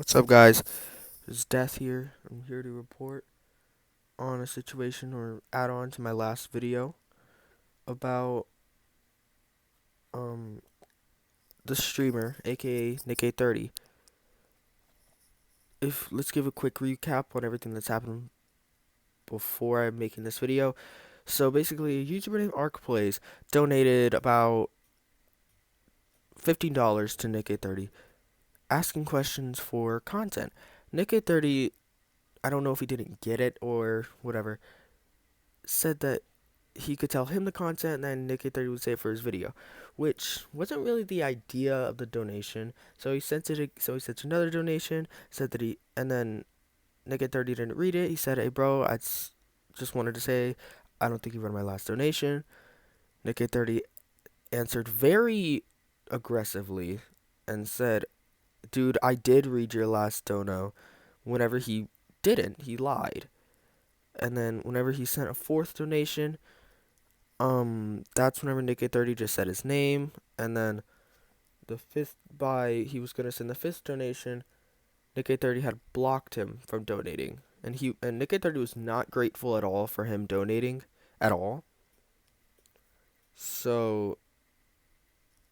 What's up, guys? It's Death here. I'm here to report on a situation or add on to my last video about um the streamer, aka Nick830. If let's give a quick recap on everything that's happened before I'm making this video. So basically, a YouTuber named ArcPlays donated about $15 to Nick830, asking questions for content. Nick830, I don't know if he didn't get it or whatever, said that he could tell him the content and then Nick830 would say it for his video, which wasn't really the idea of the donation. So he sent another donation, said that and then Nick830 didn't read it. He said, "Hey bro, just wanted to say I don't think you read my last donation." Nick830 answered very aggressively and said, "Dude, I did read your last dono." Whenever he didn't, he lied. And then whenever he sent a fourth donation, that's whenever Nick830 just said his name, and then he was gonna send the fifth donation. Nick830 had blocked him from donating, and Nick830 was not grateful at all for him donating at all. So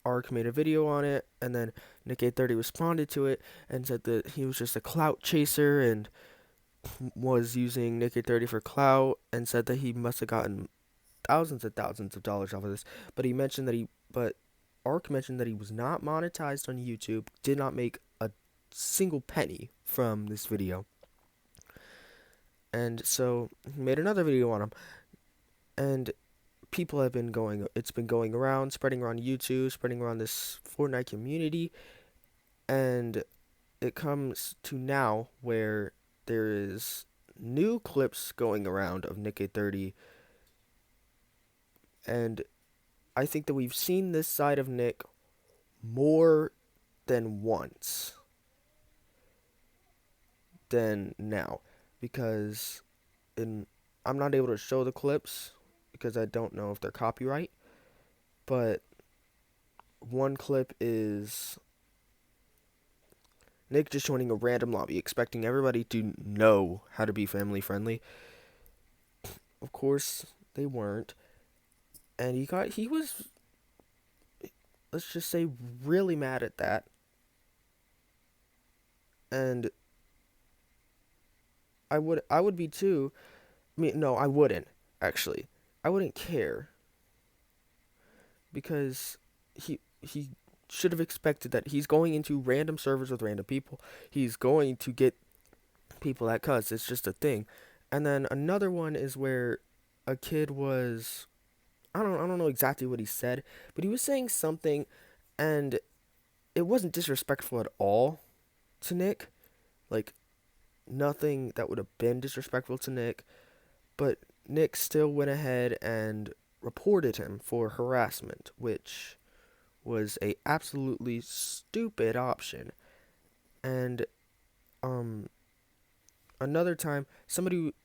Ark made a video on it, and then Nick830 responded to it and said that he was just a clout chaser and was using Nick830 for clout, and said that he must have gotten thousands and thousands of dollars off of this. But Ark mentioned that he was not monetized on YouTube, did not make a single penny from this video. And so he made another video on him. And it's been going around, spreading around YouTube, spreading around this Fortnite community. And it comes to now where there is new clips going around of Nick830. And I think that we've seen this side of Nick more than once than now, because in I'm not able to show the clips because I don't know if they're copyright, but one clip is Nick just joining a random lobby expecting everybody to know how to be family friendly. Of course they weren't, and he was, let's just say, really mad at that. And I would be too. I mean, no, I wouldn't, actually. I wouldn't care, because he should have expected that he's going into random servers with random people. He's going to get people that cuss. It's just a thing. And then another one is where a kid was, I don't know exactly what he said, but he was saying something, and it wasn't disrespectful at all to Nick. Like, nothing that would have been disrespectful to Nick, but Nick still went ahead and reported him for harassment, which was a absolutely stupid option. And um another time,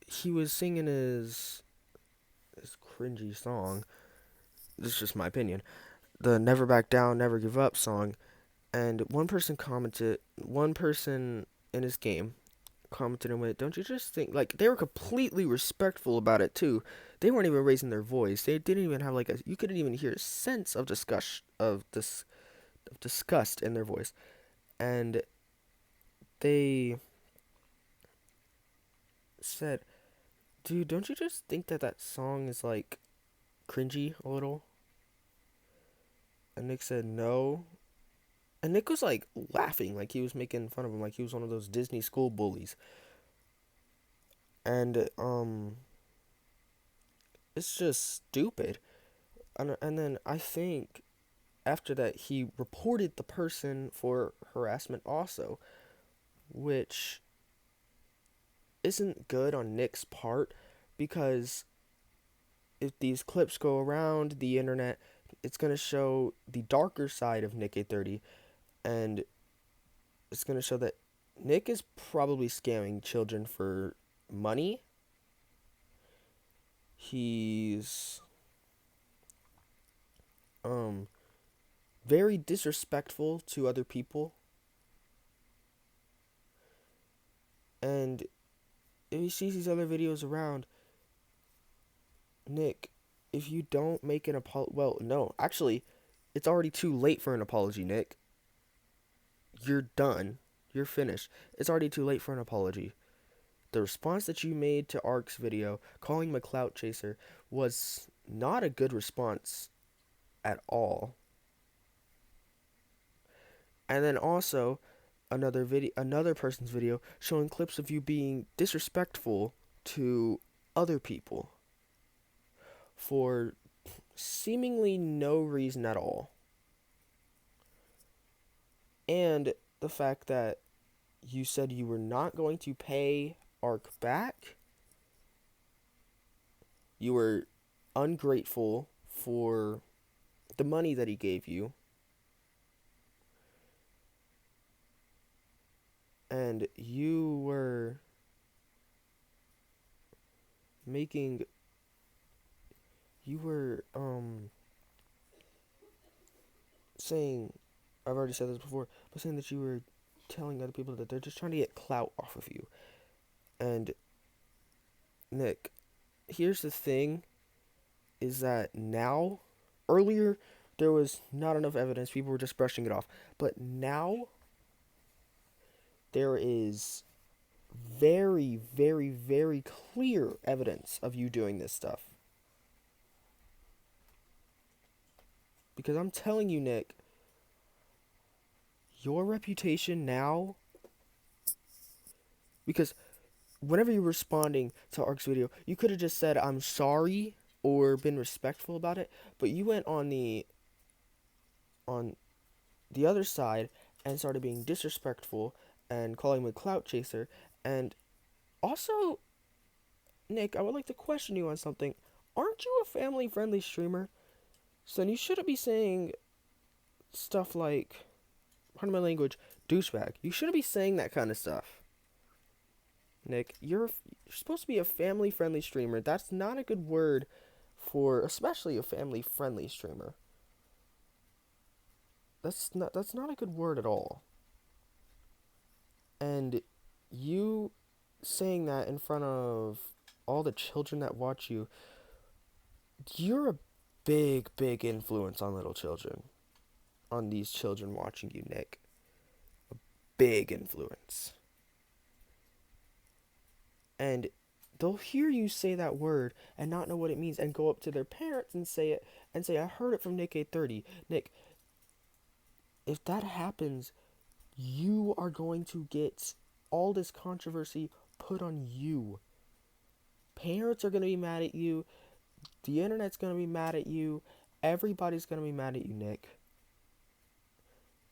he was singing his cringy song. This is just my opinion. The Never Back Down, Never Give Up song, and one person in his game commented on it. Don't you just think, like, they were completely respectful about it too. They weren't even raising their voice. They didn't even have you couldn't even hear a sense of disgust in their voice. And they said, "Dude, don't you just think that that song is like cringy a little?" And Nick said, "No." And Nick was like laughing, like he was making fun of him, like he was one of those Disney school bullies. And it's just stupid. And then I think after that he reported the person for harassment also, which isn't good on Nick's part, because if these clips go around the internet, it's going to show the darker side of Nick830, and it's going to show that Nick is probably scamming children for money. He's um very disrespectful to other people. if he sees these other videos around, Nick, if you don't make an apology, well, no, actually, it's already too late for an apology, Nick. You're done. You're finished. It's already too late for an apology. The response that you made to Ark's video, calling him a clout chaser, was not a good response at all. And then also, another person's video showing clips of you being disrespectful to other people for seemingly no reason at all. And the fact that you said you were not going to pay Ark back. You were ungrateful for the money that he gave you. And you were making saying, I've already said this before, but saying that you were telling other people that they're just trying to get clout off of you. And Nick, here's the thing, is that now, earlier there was not enough evidence, people were just brushing it off, but now there is very, very, very clear evidence of you doing this stuff. Because I'm telling you, Nick, your reputation now, because whenever you're responding to Ark's video, you could have just said, I'm sorry, or been respectful about it, but you went on the other side and started being disrespectful and calling him a clout chaser. And also, Nick, I would like to question you on something. Aren't you a family-friendly streamer? So then you shouldn't be saying stuff like, pardon my language, douchebag. You shouldn't be saying that kind of stuff. Nick, you're supposed to be a family-friendly streamer. That's not a good word for, especially a family-friendly streamer. That's not a good word at all. And you saying that in front of all the children that watch you, you're a big, big influence on little children. On these children watching you, Nick. A big influence. And they'll hear you say that word and not know what it means and go up to their parents and say it and say, I heard it from Nick 830. Nick, if that happens, you are going to get all this controversy put on you. Parents are going to be mad at you. The internet's going to be mad at you. Everybody's going to be mad at you, Nick.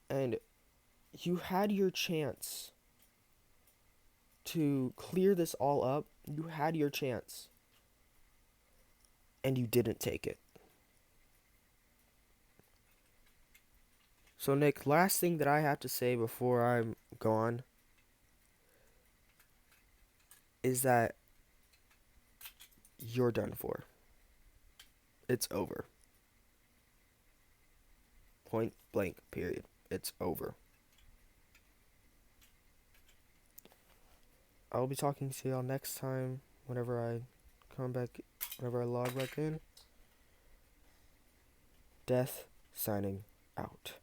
And you had your chance to clear this all up. You had your chance. And you didn't take it. So, Nick, last thing that I have to say before I'm gone is that you're done for. It's over. Point blank, period. It's over. I'll be talking to y'all next time whenever I log back in. Death signing out.